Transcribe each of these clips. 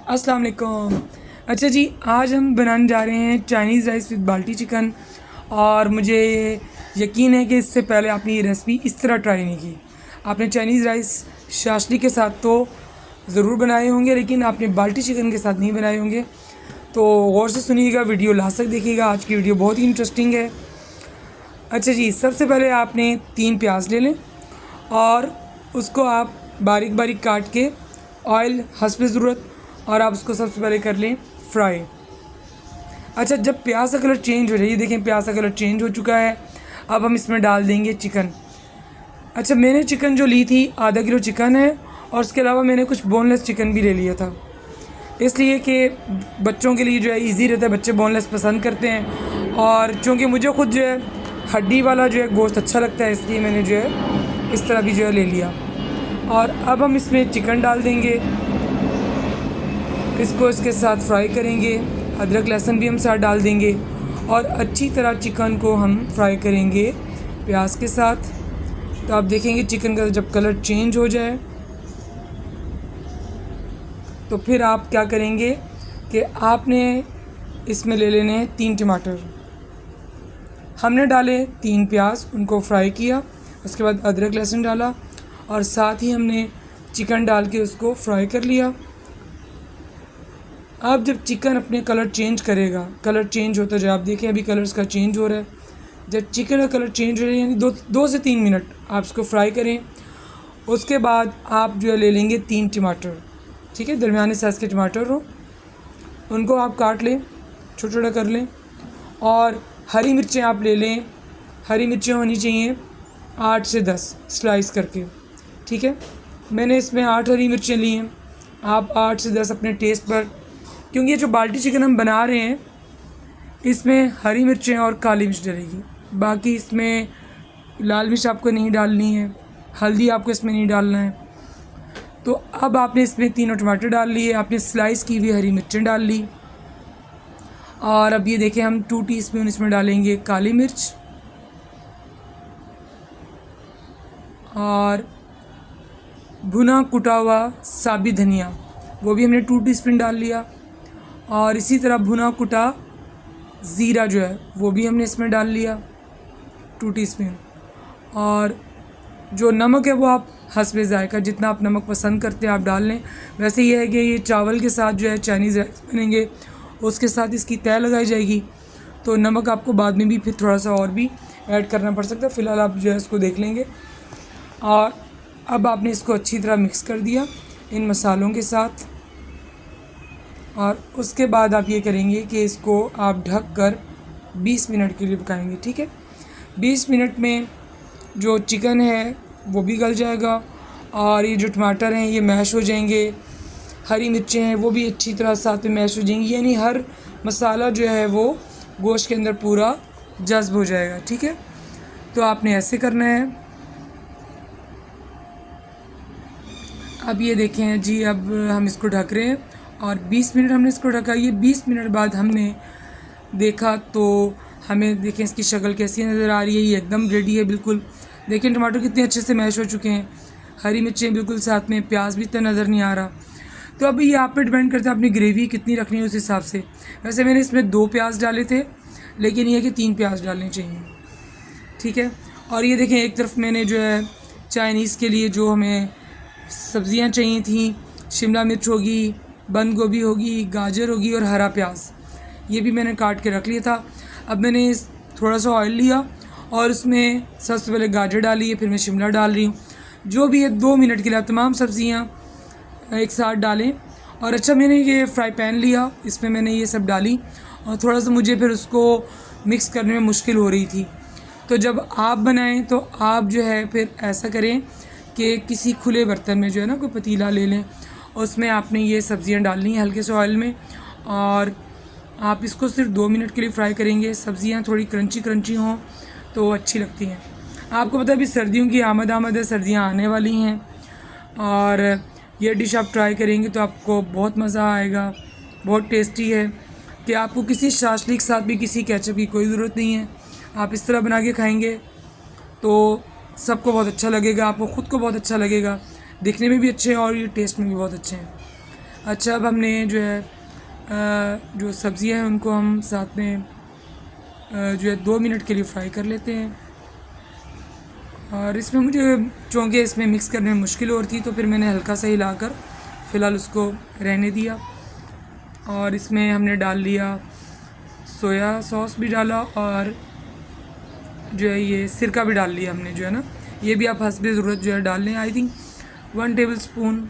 अस्सलाम वालेकुम। अच्छा जी, आज हम बनाने जा रहे हैं चाइनीज़ राइस विद बाल्टी चिकन। और मुझे यकीन है कि इससे पहले आपने ये रेसिपी इस तरह ट्राई नहीं की। आपने चाइनीज़ राइस शाशली के साथ तो ज़रूर बनाए होंगे, लेकिन आपने बाल्टी चिकन के साथ नहीं बनाए होंगे। तो गौर से सुनिएगा, वीडियो लास्ट तक देखिएगा। आज की वीडियो बहुत ही इंटरेस्टिंग है। अच्छा जी, सबसे पहले आपने 3 प्याज ले लें और उसको आप बारीक बारीक काट के ऑयल हस्ब ज़रूरत, और आप उसको सबसे पहले कर लें फ्राई। अच्छा, जब प्याज का कलर चेंज हो जाए, ये देखें प्याज का कलर चेंज हो चुका है। अब हम इसमें डाल देंगे चिकन। अच्छा, मैंने चिकन जो ली थी आधा किलो चिकन है, और उसके अलावा मैंने कुछ बोनलेस चिकन भी ले लिया था, इसलिए कि बच्चों के लिए जो है ईजी रहता है, बच्चे बोनलेस पसंद करते हैं। और चूँकि मुझे खुद जो है हड्डी वाला जो है गोश्त अच्छा लगता है, इसलिए मैंने जो है इस तरह भी जो है ले लिया। और अब हम इसमें चिकन डाल देंगे, इसको इसके साथ फ्राई करेंगे। अदरक लहसुन भी हम साथ डाल देंगे और अच्छी तरह चिकन को हम फ्राई करेंगे प्याज के साथ। तो आप देखेंगे चिकन का जब कलर चेंज हो जाए तो फिर आप क्या करेंगे कि आपने इसमें ले लेने हैं 3 टमाटर। हमने डाले 3 प्याज, उनको फ्राई किया। उसके बाद अदरक लहसुन डाला और साथ ही हमने चिकन डाल के उसको फ्राई कर लिया। अब जब चिकन अपने कलर चेंज करेगा, कलर चेंज होता जाए, आप देखें अभी कलर इसका चेंज हो रहा है। जब चिकन का कलर चेंज हो रहा है यानी 2 से 3 मिनट आप इसको फ्राई करें। उसके बाद आप जो है ले लेंगे 3 टमाटर, ठीक है, दरमियाने साइज़ के टमाटर हो, उनको आप काट लें, छोटा छोटा कर लें। और हरी मिर्चें आप ले लें, हरी मिर्चें होनी चाहिए 8 से 10 स्लाइस करके, ठीक है। मैंने इसमें 8 हरी मिर्चें ली हैं, आप 8 से 10 अपने टेस्ट पर, क्योंकि ये जो बाल्टी चिकन हम बना रहे हैं इसमें हरी मिर्चें और काली मिर्च डलेगी। बाकी इसमें लाल मिर्च आपको नहीं डालनी है, हल्दी आपको इसमें नहीं डालना है। तो अब आपने इसमें 3 टमाटर डाल लिए, आपने स्लाइस की हुई हरी मिर्चें डाल ली। और अब ये देखें हम 2 टीस्पून इसमें डालेंगे काली मिर्च और भुना कुटा हुआ साबित धनिया, वो भी हमने 2 टीस्पून डाल लिया। और इसी तरह भुना कुटा ज़ीरा जो है वो भी हमने इसमें डाल लिया 2 टीस्पून। और जो नमक है वो आप हस्बे ज़ायका, जितना आप नमक पसंद करते हैं आप डाल लें। वैसे ये है कि ये चावल के साथ जो है चाइनीज़ राइस बनेंगे, उसके साथ इसकी तय लगाई जाएगी, तो नमक आपको बाद में भी फिर थोड़ा सा और भी ऐड करना पड़ सकता है। फ़िलहाल आप जो है इसको देख लेंगे। और अब आपने इसको अच्छी तरह मिक्स कर दिया इन मसालों के साथ। और उसके बाद आप ये करेंगे कि इसको आप ढक कर 20 मिनट के लिए पकाएंगे, ठीक है। 20 मिनट में जो चिकन है वो भी गल जाएगा और ये जो टमाटर हैं ये मैश हो जाएंगे, हरी मिर्चें हैं वो भी अच्छी तरह साथ में मैश हो जाएंगी, यानी हर मसाला जो है वो गोश्त के अंदर पूरा जज्ब हो जाएगा, ठीक है। तो आपने ऐसे करना है। अब ये देखें जी, अब हम इसको ढक रहे हैं और 20 मिनट हमने इसको ढका। ये 20 मिनट बाद हमने देखा तो हमें देखें इसकी शक्ल कैसी नज़र आ रही है, ये एकदम रेडी है बिल्कुल। देखें टमाटर कितने अच्छे से मैश हो चुके हैं, हरी मिर्चें बिल्कुल साथ में, प्याज भी इतना नज़र नहीं आ रहा। तो अब ये आप पे डिपेंड करता है अपनी ग्रेवी कितनी रखनी है उस हिसाब से। वैसे मैंने इसमें 2 प्याज डाले थे, लेकिन ये है कि 3 प्याज डालने चाहिए, ठीक है। और ये देखें एक तरफ मैंने जो है चाइनीज़ के लिए जो हमें सब्ज़ियाँ चाहिए थी, शिमला मिर्च होगी, बंद गोभी होगी, गाजर होगी और हरा प्याज, ये भी मैंने काट के रख लिया था। अब मैंने थोड़ा सा ऑयल लिया और उसमें सबसे पहले गाजर डाली है, फिर मैं शिमला डाल रही हूँ। जो भी है 2 मिनट के लिए तमाम सब्ज़ियाँ एक साथ डालें। और अच्छा, मैंने ये फ्राई पैन लिया, इसमें मैंने ये सब डाली और थोड़ा सा मुझे फिर उसको मिक्स करने में मुश्किल हो रही थी। तो जब आप बनाएं तो आप जो है फिर ऐसा करें कि किसी खुले बर्तन में जो है ना कोई पतीला ले लें, उसमें आपने ये सब्ज़ियाँ डालनी है हल्के से ऑयल में, और आप इसको सिर्फ 2 मिनट के लिए फ्राई करेंगे। सब्ज़ियाँ थोड़ी क्रंची क्रंची हों तो अच्छी लगती हैं। आपको पता है अभी सर्दियों की आमद है, सर्दियाँ आने वाली हैं और ये डिश आप ट्राई करेंगे तो आपको बहुत मज़ा आएगा। बहुत टेस्टी है कि आपको किसी शाशली के साथ भी किसी केचप की कोई ज़रूरत नहीं है। आप इस तरह बना के खाएँगे तो सबको बहुत अच्छा लगेगा, आपको ख़ुद को बहुत अच्छा लगेगा, दिखने में भी अच्छे हैं और ये टेस्ट में भी बहुत अच्छे हैं। अच्छा, अब हमने जो है जो सब्ज़ियाँ हैं उनको हम साथ में जो है 2 मिनट के लिए फ्राई कर लेते हैं। और इसमें मुझे चूँकि इसमें मिक्स करने में मुश्किल हो रही थी तो फिर मैंने हल्का सा हिलाकर फ़िलहाल उसको रहने दिया। और इसमें हमने डाल लिया सोया सॉस भी डाला और जो है ये सिरका भी डाल लिया हमने, जो है ना, ये भी आप हस्बे ज़रूरत जो है डाल लें। आई थिंक 1 टेबल स्पून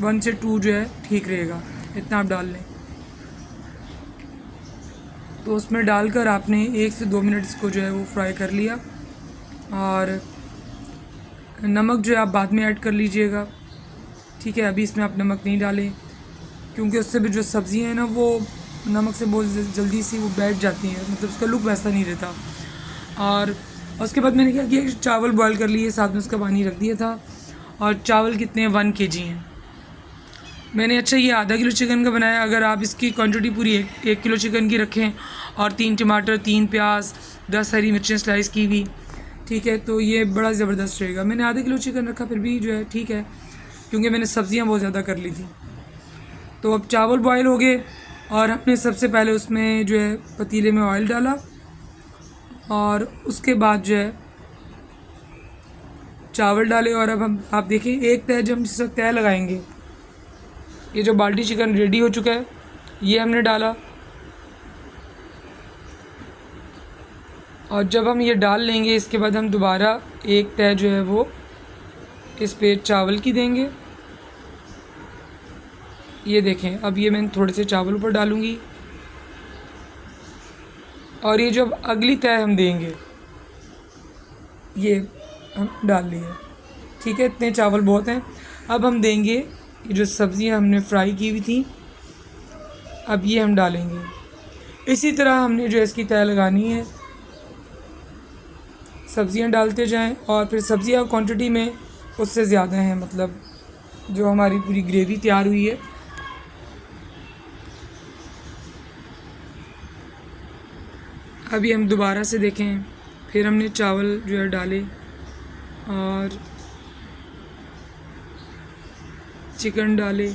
1 से 2 जो है ठीक रहेगा, इतना आप डाल लें। तो उसमें डालकर आपने 1 से 2 मिनट इसको जो है वो फ्राई कर लिया। और नमक जो है आप बाद में ऐड कर लीजिएगा, ठीक है। अभी इसमें आप नमक नहीं डालें क्योंकि उससे भी जो सब्ज़ियाँ हैं ना वो नमक से बहुत जल्दी से वो बैठ जाती हैं, मतलब उसका लुक वैसा नहीं रहता। और उसके बाद मैंने क्या किया, चावल बॉईल कर लिए, साथ में उसका पानी रख दिया था। और चावल कितने 1 kg हैं मैंने। अच्छा, ये आधा किलो चिकन का बनाया। अगर आप इसकी क्वांटिटी पूरी 1 किलो चिकन की रखें और 3 टमाटर, 3 प्याज, 10 हरी मिर्चें स्लाइस की हुई, ठीक है, तो ये बड़ा ज़बरदस्त रहेगा। मैंने आधा किलो चिकन रखा, फिर भी जो है ठीक है क्योंकि मैंने सब्ज़ियाँ बहुत ज़्यादा कर ली थी। तो अब चावल बॉयल हो गए और हमने सबसे पहले उसमें जो है पतीले में ऑयल डाला और उसके बाद जो है चावल डाले। और अब हम आप देखिए एक तय जब हम जिस वक्त तय लगाएंगे, ये जो बाल्टी चिकन रेडी हो चुका है ये हमने डाला। और जब हम ये डाल लेंगे इसके बाद हम दोबारा एक तय जो है वो इस पे चावल की देंगे। ये देखें, अब ये मैं थोड़े से चावल ऊपर डालूँगी और ये जो अगली तय हम देंगे ये हम डाल लिए, ठीक है। इतने चावल बहुत हैं। अब हम देंगे ये जो सब्ज़ियां हमने फ्राई की हुई थी, अब ये हम डालेंगे। इसी तरह हमने जो इसकी तय लगानी है, सब्ज़ियां डालते जाएं। और फिर सब्ज़ियां क्वांटिटी में उससे ज़्यादा हैं, मतलब जो हमारी पूरी ग्रेवी तैयार हुई है। अभी हम दोबारा से देखें, फिर हमने चावल जो है डाले और चिकन डाले।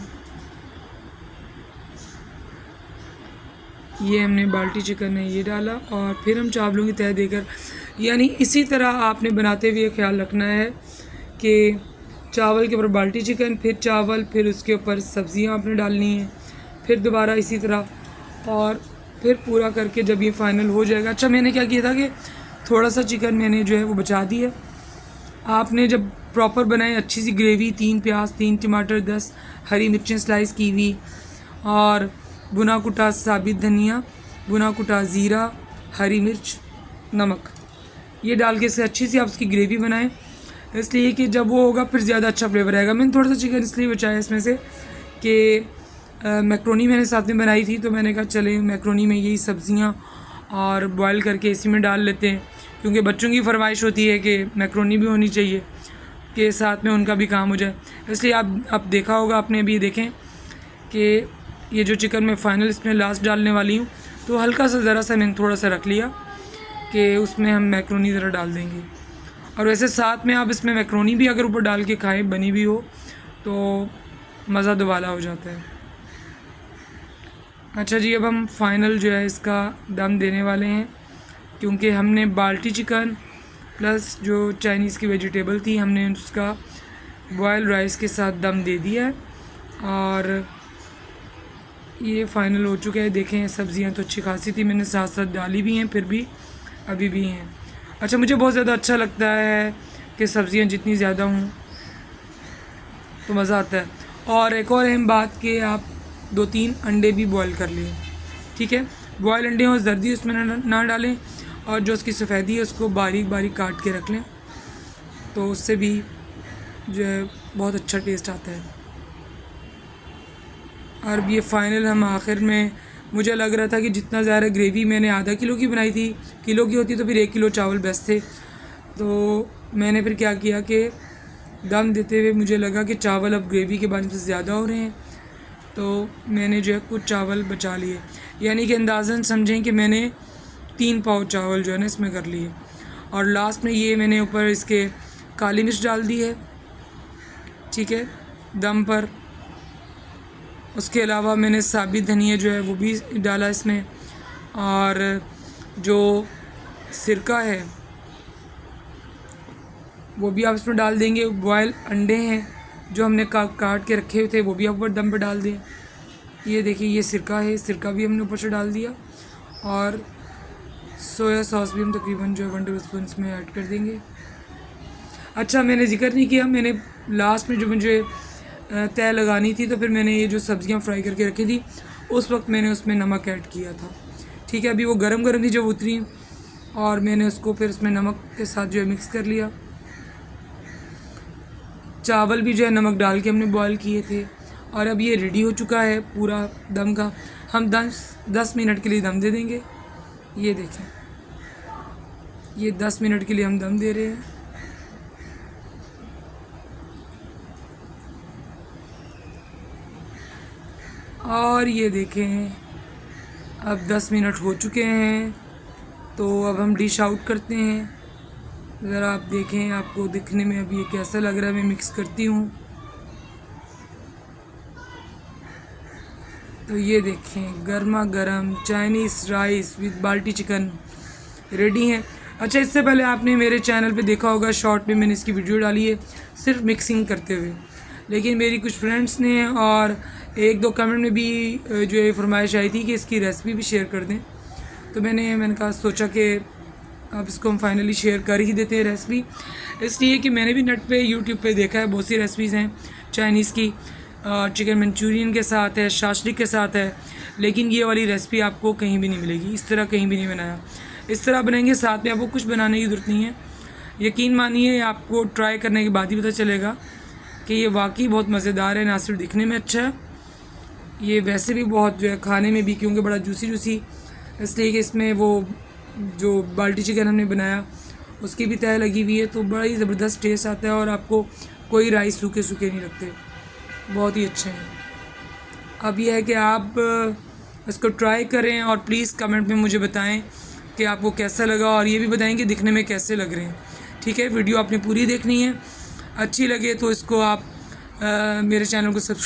ये हमने बाल्टी चिकन है ये डाला और फिर हम चावलों की तय देकर, यानी इसी तरह आपने बनाते हुए ख्याल रखना है कि चावल के ऊपर बाल्टी चिकन, फिर चावल, फिर उसके ऊपर सब्ज़ियाँ आपने डालनी है, फिर दोबारा इसी तरह, और फिर पूरा करके जब ये फाइनल हो जाएगा। अच्छा, मैंने क्या किया था कि थोड़ा सा चिकन मैंने जो है वो बचा दिया। आपने जब प्रॉपर बनाए अच्छी सी ग्रेवी, 3 प्याज, 3 टमाटर, 10 हरी मिर्चें स्लाइस की हुई और भुना कुटा साबित धनिया, भुना कुटा ज़ीरा, हरी मिर्च, नमक, ये डाल के इसे अच्छी सी आप उसकी ग्रेवी बनाएं, इसलिए कि जब वो होगा फिर ज़्यादा अच्छा फ्लेवर आएगा। मैंने थोड़ा सा चिकन इसलिए बचाया इसमें से कि मैक्रोनी मैंने साथ में बनाई थी, तो मैंने कहा चले मैक्रोनी में यही सब्ज़ियाँ और बॉयल करके इसी में डाल लेते हैं, क्योंकि बच्चों की फरमाइश होती है कि मैक्रोनी भी होनी चाहिए कि साथ में उनका भी काम हो जाए। इसलिए आप देखा होगा, आपने भी देखें कि ये जो चिकन मैं फ़ाइनल इसमें लास्ट डालने वाली हूँ, तो हल्का सा ज़रा सा मैंने थोड़ा सा रख लिया कि उसमें हम मैक्रोनी ज़रा डाल देंगे। और वैसे साथ में आप इसमें मैक्रोनी भी अगर ऊपर डाल के खाएँ, बनी भी हो, तो मज़ा दुबाला हो जाता है। अच्छा जी, अब हम फाइनल जो है इसका दम देने वाले हैं, क्योंकि हमने बाल्टी चिकन प्लस जो चाइनीज़ की वेजिटेबल थी हमने उसका बॉयल राइस के साथ दम दे दिया है और ये फ़ाइनल हो चुका है। देखें, सब्ज़ियाँ तो अच्छी खासी थी, मैंने साथ साथ डाली भी हैं, फिर भी अभी भी हैं। अच्छा, मुझे बहुत ज़्यादा अच्छा लगता है कि सब्ज़ियाँ जितनी ज़्यादा हों तो मज़ा आता है। और एक और अहम बात कि आप 2-3 अंडे भी बॉयल कर लें, ठीक है। बॉयल अंडे और जर्दी उसमें ना डालें, और जो उसकी सफ़ेदी है उसको बारीक बारीक काट के रख लें, तो उससे भी जो है बहुत अच्छा टेस्ट आता है। और ये फ़ाइनल हम आखिर में, मुझे लग रहा था कि जितना ज़्यादा ग्रेवी मैंने आधा किलो की बनाई थी, किलो की होती तो फिर 1 किलो चावल बेस्ट थे। तो मैंने फिर क्या किया कि दम देते हुए मुझे लगा कि चावल अब ग्रेवी के बाद से ज़्यादा हो रहे हैं, तो मैंने जो है कुछ चावल बचा लिए, यानी कि अंदाज़न समझें कि मैंने 3 पाव चावल जो है ना इसमें कर लिए। और लास्ट में ये मैंने ऊपर इसके काली मिर्च डाल दी है, ठीक है, दम पर। उसके अलावा मैंने साबित धनिया जो है वो भी डाला इसमें, और जो सिरका है वो भी आप इसमें डाल देंगे। बॉयल अंडे हैं जो हमने काट के रखे हुए थे वो भी आप ऊपर दम पर डाल दें। ये देखिए ये सिरका है, सिरका भी हमने ऊपर से डाल दिया, और सोया सॉस भी हम तकरीबन जो है 1 टेबल स्पून इसमें ऐड कर देंगे। अच्छा, मैंने जिक्र नहीं किया, मैंने लास्ट में जो मुझे तय लगानी थी तो फिर मैंने ये जो सब्ज़ियाँ फ्राई करके रखी थी उस वक्त मैंने उसमें नमक ऐड किया था। ठीक है, अभी वो गरम गरम थी जब उतरी, और मैंने उसको फिर उसमें नमक के साथ जो है मिक्स कर लिया। चावल भी जो है नमक डाल के हमने बॉयल किए थे, और अब ये रेडी हो चुका है पूरा दम का। हम 10 मिनट के लिए दम दे देंगे। ये देखें, ये 10 मिनट के लिए हम दम दे रहे हैं। और ये देखें अब 10 मिनट हो चुके हैं, तो अब हम डिश आउट करते हैं। ज़रा आप देखें, आपको दिखने में अब ये कैसा लग रहा है। मैं मिक्स करती हूँ, तो ये देखें गर्मा गर्म चाइनीज़ राइस विद बाल्टी चिकन रेडी है। अच्छा, इससे पहले आपने मेरे चैनल पे देखा होगा, शॉर्ट में मैंने इसकी वीडियो डाली है सिर्फ मिक्सिंग करते हुए, लेकिन मेरी कुछ फ्रेंड्स ने और 1-2 कमेंट में भी जो है फरमाइश आई थी कि इसकी रेसिपी भी शेयर कर दें, तो मैंने कहा सोचा कि अब इसको हम फाइनली शेयर कर ही देते हैं रेसिपी। इसलिए कि मैंने भी नेट पे यूट्यूब पे देखा है, बहुत सी रेसिपीज़ हैं चाइनीज़ की, चिकन मंचूरियन के साथ है, शाशलिक के साथ है, लेकिन ये वाली रेसिपी आपको कहीं भी नहीं मिलेगी। इस तरह कहीं भी नहीं बनाया, इस तरह बनाएंगे, साथ में आपको कुछ बनाने की ज़रूरत नहीं है। यकीन मानिए, आपको ट्राई करने के बाद ही पता चलेगा कि ये वाकई बहुत मज़ेदार है। ना सिर्फ दिखने में अच्छा है, ये वैसे भी बहुत जो है खाने में भी, क्योंकि बड़ा जूसी जूसी, इसलिए कि इसमें वो जो बाल्टी चिकन हमने बनाया उसकी भी तय लगी हुई है, तो बड़ा ही ज़बरदस्त टेस्ट आता है, और आपको कोई राइस सूखे सूखे नहीं लगते, बहुत ही अच्छे हैं। अब यह है कि आप इसको ट्राई करें और प्लीज़ कमेंट में मुझे बताएं कि आपको कैसा लगा, और ये भी बताएं कि दिखने में कैसे लग रहे हैं। ठीक है, वीडियो आपने पूरी देखनी है, अच्छी लगे तो इसको आप मेरे चैनल को सब्सक्राइब